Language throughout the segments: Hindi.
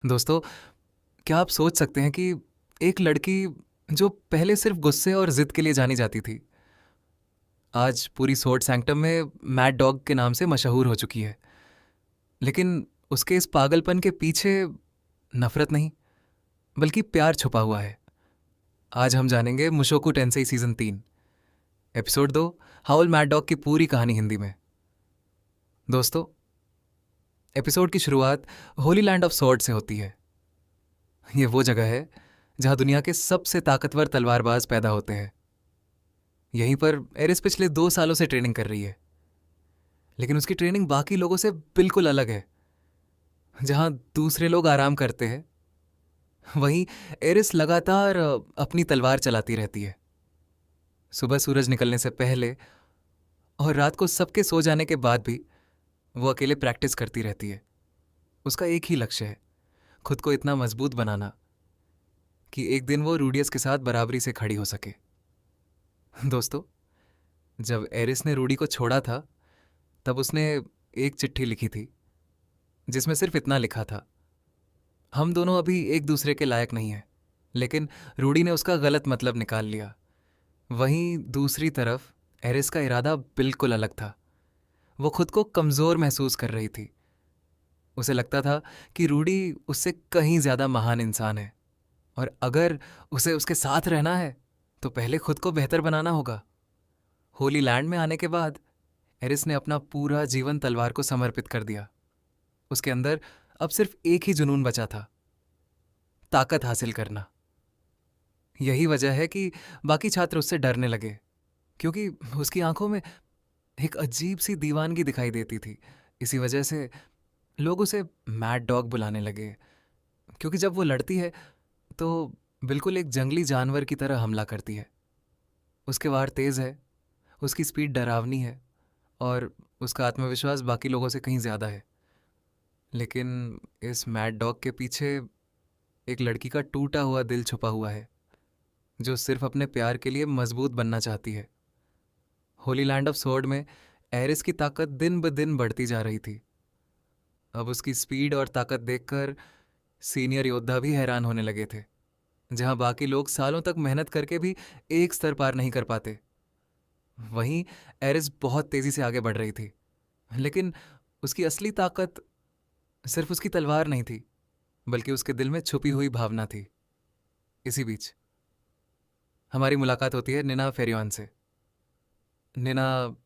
दोस्तों, क्या आप सोच सकते हैं कि एक लड़की जो पहले सिर्फ गुस्से और जिद के लिए जानी जाती थी, आज पूरी सोर्ट सैंक्टम में मैड डॉग के नाम से मशहूर हो चुकी है। लेकिन उसके इस पागलपन के पीछे नफरत नहीं, बल्कि प्यार छुपा हुआ है। आज हम जानेंगे मुशोकु टेंसेई सीजन 3, एपिसोड 2, हाउल मैड डॉग की पूरी कहानी हिंदी में। दोस्तों, एपिसोड की शुरुआत होली लैंड ऑफ सॉर्ड से होती है। ये वो जगह है जहां दुनिया के सबसे ताकतवर तलवारबाज पैदा होते हैं। यहीं पर एरिस पिछले 2 सालों से ट्रेनिंग कर रही है, लेकिन उसकी ट्रेनिंग बाकी लोगों से बिल्कुल अलग है। जहां दूसरे लोग आराम करते हैं, वहीं एरिस लगातार अपनी तलवार चलाती रहती है। सुबह सूरज निकलने से पहले और रात को सबके सो जाने के बाद भी वो अकेले प्रैक्टिस करती रहती है। उसका एक ही लक्ष्य है, खुद को इतना मजबूत बनाना कि एक दिन वो रूडियस के साथ बराबरी से खड़ी हो सके। दोस्तों, जब एरिस ने रूडी को छोड़ा था, तब उसने एक चिट्ठी लिखी थी जिसमें सिर्फ इतना लिखा था, हम दोनों अभी एक दूसरे के लायक नहीं हैं। लेकिन रूडी ने उसका गलत मतलब निकाल लिया। वहीं दूसरी तरफ एरिस का इरादा बिल्कुल अलग था। वो खुद को कमज़ोर महसूस कर रही थी। उसे लगता था कि रूडी उससे कहीं ज़्यादा महान इंसान है, और अगर उसे उसके साथ रहना है तो पहले खुद को बेहतर बनाना होगा। होली लैंड में आने के बाद एरिस ने अपना पूरा जीवन तलवार को समर्पित कर दिया। उसके अंदर अब सिर्फ एक ही जुनून बचा था, ताकत हासिल करना। यही वजह है कि बाकी छात्र उससे डरने लगे, क्योंकि उसकी आंखों में एक अजीब सी दीवानगी दिखाई देती थी। इसी वजह से लोग उसे मैड डॉग बुलाने लगे, क्योंकि जब वो लड़ती है तो बिल्कुल एक जंगली जानवर की तरह हमला करती है। उसके वार तेज़ है, उसकी स्पीड डरावनी है, और उसका आत्मविश्वास बाकी लोगों से कहीं ज़्यादा है। लेकिन इस मैड डॉग के पीछे एक लड़की का टूटा हुआ दिल छुपा हुआ है, जो सिर्फ अपने प्यार के लिए मजबूत बनना चाहती है। होली लैंड ऑफ सोर्ड में एरिस की ताकत दिन ब दिन बढ़ती जा रही थी। अब उसकी स्पीड और ताकत देखकर सीनियर योद्धा भी हैरान होने लगे थे। जहां बाकी लोग सालों तक मेहनत करके भी एक स्तर पार नहीं कर पाते, वहीं एरिस बहुत तेजी से आगे बढ़ रही थी। लेकिन उसकी असली ताकत सिर्फ उसकी तलवार नहीं थी, बल्कि उसके दिल में छुपी हुई भावना थी। इसी बीच हमारी मुलाकात होती है निना फेरियन से। निना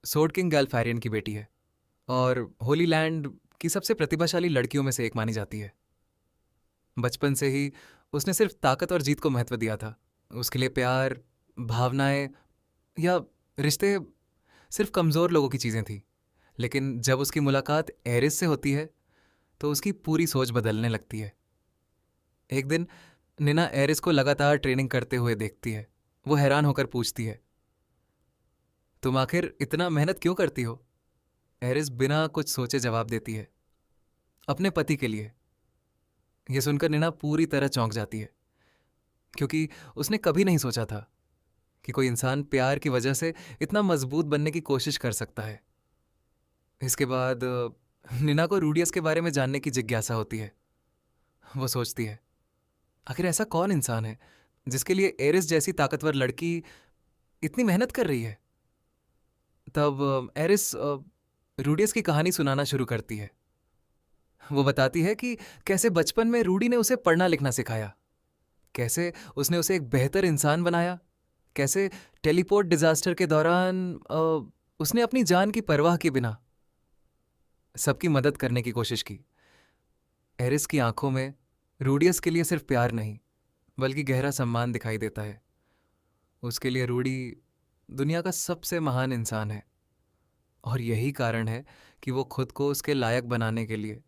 सोर्ड किंग गैल्फैरियन की बेटी है और होली लैंड की सबसे प्रतिभाशाली लड़कियों में से एक मानी जाती है। बचपन से ही उसने सिर्फ ताकत और जीत को महत्व दिया था। उसके लिए प्यार, भावनाएं या रिश्ते सिर्फ कमज़ोर लोगों की चीज़ें थी। लेकिन जब उसकी मुलाकात एरिस से होती है तो उसकी पूरी सोच बदलने लगती है। एक दिन निना एरिस को लगातार ट्रेनिंग करते हुए देखती है। वो हैरान होकर पूछती है, तुम आखिर इतना मेहनत क्यों करती हो? एरिस बिना कुछ सोचे जवाब देती है, अपने पति के लिए। यह सुनकर निना पूरी तरह चौंक जाती है, क्योंकि उसने कभी नहीं सोचा था कि कोई इंसान प्यार की वजह से इतना मजबूत बनने की कोशिश कर सकता है। इसके बाद निना को रूडियस के बारे में जानने की जिज्ञासा होती है। वो सोचती है, आखिर ऐसा कौन इंसान है जिसके लिए एरिस जैसी ताकतवर लड़की इतनी मेहनत कर रही है। तब एरिस रूडियस की कहानी सुनाना शुरू करती है। वो बताती है कि कैसे बचपन में रूडी ने उसे पढ़ना लिखना सिखाया, कैसे उसने उसे एक बेहतर इंसान बनाया, कैसे टेलीपोर्ट डिजास्टर के दौरान उसने अपनी जान की परवाह के बिना सबकी मदद करने की कोशिश की। एरिस की आंखों में रूडियस के लिए सिर्फ प्यार नहीं, बल्कि गहरा सम्मान दिखाई देता है। उसके लिए रूडी दुनिया का सबसे महान इंसान है, और यही कारण है कि वो खुद को उसके लायक बनाने के लिए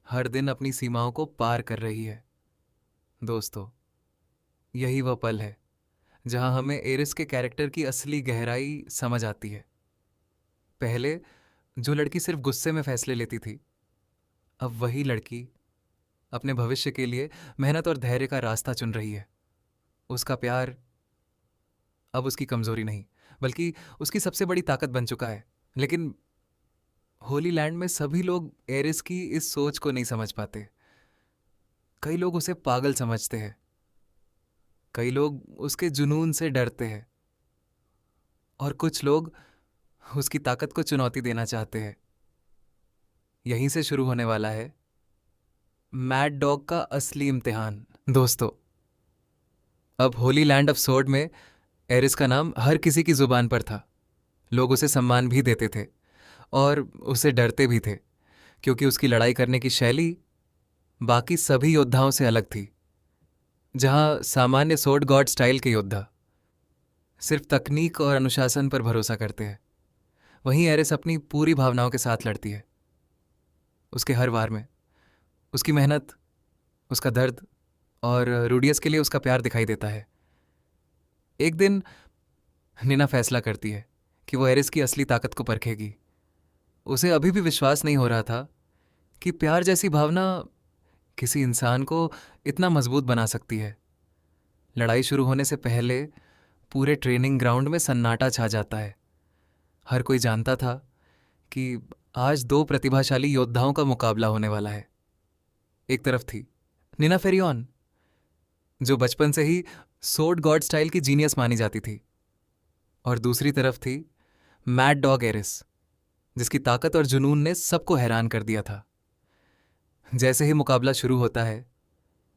हर दिन अपनी सीमाओं को पार कर रही है। दोस्तों, यही वह पल है जहां हमें एरिस के कैरेक्टर की असली गहराई समझ आती है। पहले जो लड़की सिर्फ गुस्से में फैसले लेती थी, अब वही लड़की अपने भविष्य के लिए मेहनत और धैर्य का रास्ता चुन रही है। उसका प्यार अब उसकी कमजोरी नहीं, बल्कि उसकी सबसे बड़ी ताकत बन चुका है। लेकिन होली लैंड में सभी लोग एरिस की इस सोच को नहीं समझ पाते। कई लोग उसे पागल समझते हैं, कई लोग उसके जुनून से डरते हैं, और कुछ लोग उसकी ताकत को चुनौती देना चाहते हैं। यहीं से शुरू होने वाला है मैड डॉग का असली इम्तिहान। दोस्तों, अब होली लैंड ऑफ सोर्ड में एरिस का नाम हर किसी की जुबान पर था। लोग उसे सम्मान भी देते थे और उसे डरते भी थे, क्योंकि उसकी लड़ाई करने की शैली बाकी सभी योद्धाओं से अलग थी। जहां सामान्य सोर्ड गॉड स्टाइल के योद्धा सिर्फ तकनीक और अनुशासन पर भरोसा करते हैं, वहीं एरिस अपनी पूरी भावनाओं के साथ लड़ती है। उसके हर वार में उसकी मेहनत, उसका दर्द और रूडियस के लिए उसका प्यार दिखाई देता है। एक दिन निना फैसला करती है कि वो एरिस की असली ताकत को परखेगी। उसे अभी भी विश्वास नहीं हो रहा था कि प्यार जैसी भावना किसी इंसान को इतना मजबूत बना सकती है। लड़ाई शुरू होने से पहले पूरे ट्रेनिंग ग्राउंड में सन्नाटा छा जाता है। हर कोई जानता था कि आज दो प्रतिभाशाली योद्धाओं का मुकाबला होने वाला है। एक तरफ थी निना फेरियन, जो बचपन से ही सोर्ड गॉड स्टाइल की जीनियस मानी जाती थी, और दूसरी तरफ थी मैड डॉग एरिस, जिसकी ताकत और जुनून ने सबको हैरान कर दिया था। जैसे ही मुकाबला शुरू होता है,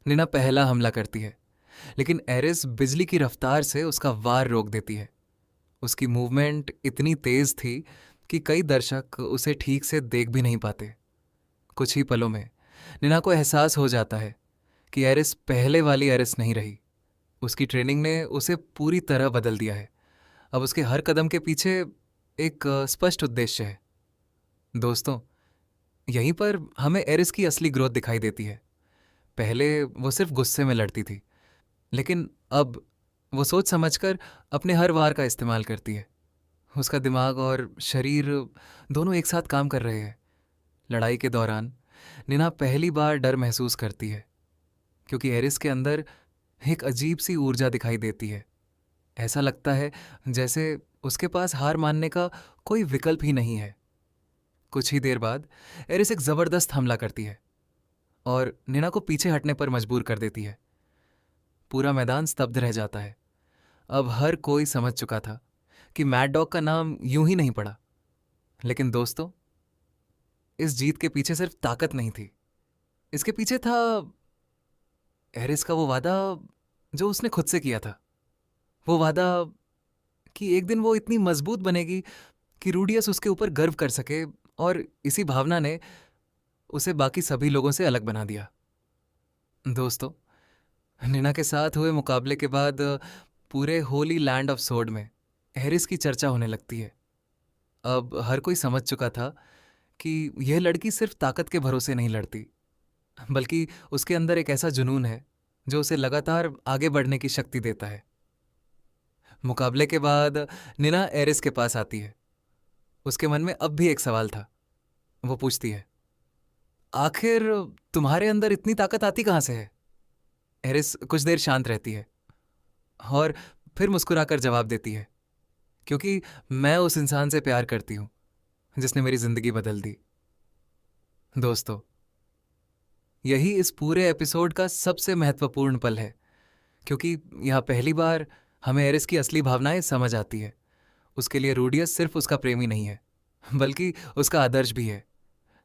निना पहला हमला करती है, लेकिन एरिस बिजली की रफ्तार से उसका वार रोक देती है। उसकी मूवमेंट इतनी तेज थी कि कई दर्शक उसे ठीक से देख भी नहीं पाते। कुछ ही पलों में निना को एहसास हो जाता है कि एरिस पहले वाली एरिस नहीं रही। उसकी ट्रेनिंग ने उसे पूरी तरह बदल दिया है। अब उसके हर कदम के पीछे एक स्पष्ट उद्देश्य है। दोस्तों, यहीं पर हमें एरिस की असली ग्रोथ दिखाई देती है। पहले वो सिर्फ गुस्से में लड़ती थी, लेकिन अब वो सोच समझकर अपने हर वार का इस्तेमाल करती है। उसका दिमाग और शरीर दोनों एक साथ काम कर रहे हैं। लड़ाई के दौरान निना पहली बार डर महसूस करती है, क्योंकि एरिस के अंदर एक अजीब सी ऊर्जा दिखाई देती है। ऐसा लगता है जैसे उसके पास हार मानने का कोई विकल्प ही नहीं है। कुछ ही देर बाद एरिस एक जबरदस्त हमला करती है और निना को पीछे हटने पर मजबूर कर देती है। पूरा मैदान स्तब्ध रह जाता है। अब हर कोई समझ चुका था कि मैड डॉग का नाम यूं ही नहीं पड़ा। लेकिन दोस्तों, इस जीत के पीछे सिर्फ ताकत नहीं थी। इसके पीछे था एरिस का वो वादा जो उसने खुद से किया था। वो वादा कि एक दिन वो इतनी मजबूत बनेगी कि रूडियस उसके ऊपर गर्व कर सके, और इसी भावना ने उसे बाकी सभी लोगों से अलग बना दिया। दोस्तों, निना के साथ हुए मुकाबले के बाद पूरे होली लैंड ऑफ सोर्ड में एरिस की चर्चा होने लगती है। अब हर कोई समझ चुका था कि यह लड़की सिर्फ ताकत के भरोसे नहीं लड़ती, बल्कि उसके अंदर एक ऐसा जुनून है जो उसे लगातार आगे बढ़ने की शक्ति देता है। मुकाबले के बाद निना एरिस के पास आती है। उसके मन में अब भी एक सवाल था। वो पूछती है, आखिर तुम्हारे अंदर इतनी ताकत आती कहाँ से है? एरिस कुछ देर शांत रहती है और फिर मुस्कुराकर जवाब देती है, क्योंकि मैं उस इंसान से प्यार करती हूँ जिसने मेरी जिंदगी बदल दी। दोस्तों, यही इस पूरे एपिसोड का सबसे महत्वपूर्ण पल है, क्योंकि यहाँ पहली बार हमें एरिस की असली भावनाएं समझ आती है। उसके लिए रूडियस सिर्फ उसका प्रेमी नहीं है, बल्कि उसका आदर्श भी है।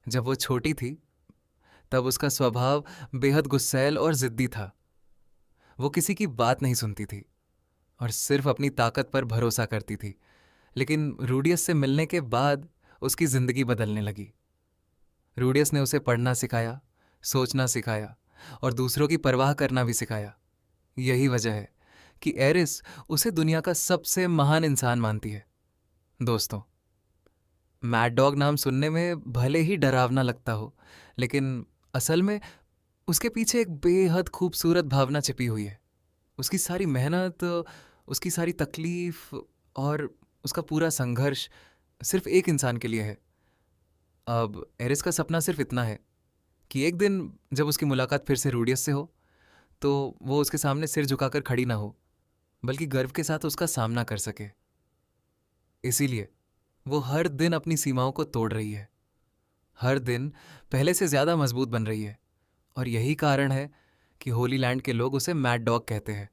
जब वो छोटी थी, तब उसका स्वभाव बेहद गुस्सैल और जिद्दी था। वो किसी की बात नहीं सुनती थी और सिर्फ अपनी ताकत पर भरोसा करती थी। लेकिन रूडियस से मिलने के बाद उसकी जिंदगी बदलने लगी। रूडियस ने उसे पढ़ना सिखाया, सोचना सिखाया और दूसरों की परवाह करना भी सिखाया। यही वजह है कि एरिस उसे दुनिया का सबसे महान इंसान मानती है। दोस्तों, मैड डॉग नाम सुनने में भले ही डरावना लगता हो, लेकिन असल में उसके पीछे एक बेहद खूबसूरत भावना छिपी हुई है। उसकी सारी मेहनत, उसकी सारी तकलीफ और उसका पूरा संघर्ष सिर्फ एक इंसान के लिए है। अब एरिस का सपना सिर्फ इतना है कि एक दिन जब उसकी मुलाकात फिर से रूडियस से हो, तो वो उसके सामने सिर झुकाकर खड़ी ना हो, बल्कि गर्व के साथ उसका सामना कर सके। इसीलिए वो हर दिन अपनी सीमाओं को तोड़ रही है, हर दिन पहले से ज्यादा मजबूत बन रही है। और यही कारण है कि होली लैंड के लोग उसे मैड डॉग कहते हैं।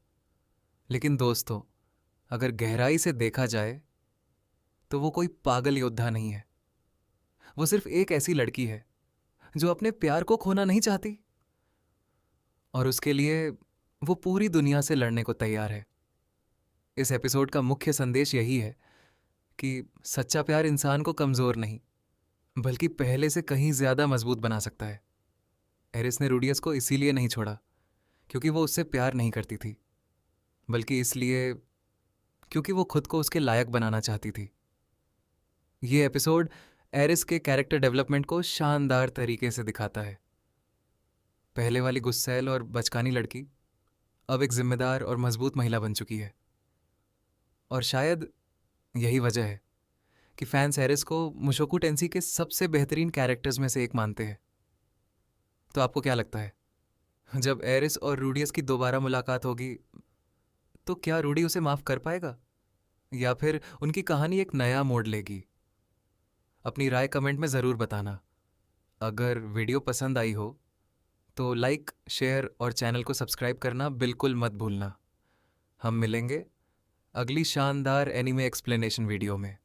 लेकिन दोस्तों, अगर गहराई से देखा जाए तो वो कोई पागल योद्धा नहीं है। वो सिर्फ एक ऐसी लड़की है जो अपने प्यार को खोना नहीं चाहती, और उसके लिए वो पूरी दुनिया से लड़ने को तैयार है। इस एपिसोड का मुख्य संदेश यही है कि सच्चा प्यार इंसान को कमज़ोर नहीं, बल्कि पहले से कहीं ज़्यादा मजबूत बना सकता है। एरिस ने रूडियस को इसीलिए नहीं छोड़ा क्योंकि वो उससे प्यार नहीं करती थी, बल्कि इसलिए क्योंकि वो खुद को उसके लायक बनाना चाहती थी। ये एपिसोड एरिस के कैरेक्टर डेवलपमेंट को शानदार तरीके से दिखाता है। पहले वाली गुस्सैल और बचकानी लड़की अब एक जिम्मेदार और मजबूत महिला बन चुकी है, और शायद यही वजह है कि फैंस एरिस को मुशोकु टेंसी के सबसे बेहतरीन कैरेक्टर्स में से एक मानते हैं। तो आपको क्या लगता है, जब एरिस और रूडियस की दोबारा मुलाकात होगी तो क्या रूडी उसे माफ कर पाएगा, या फिर उनकी कहानी एक नया मोड़ लेगी? अपनी राय कमेंट में ज़रूर बताना। अगर वीडियो पसंद आई हो तो लाइक, शेयर और चैनल को सब्सक्राइब करना बिल्कुल मत भूलना। हम मिलेंगे अगली शानदार एनीमे एक्सप्लेनेशन वीडियो में।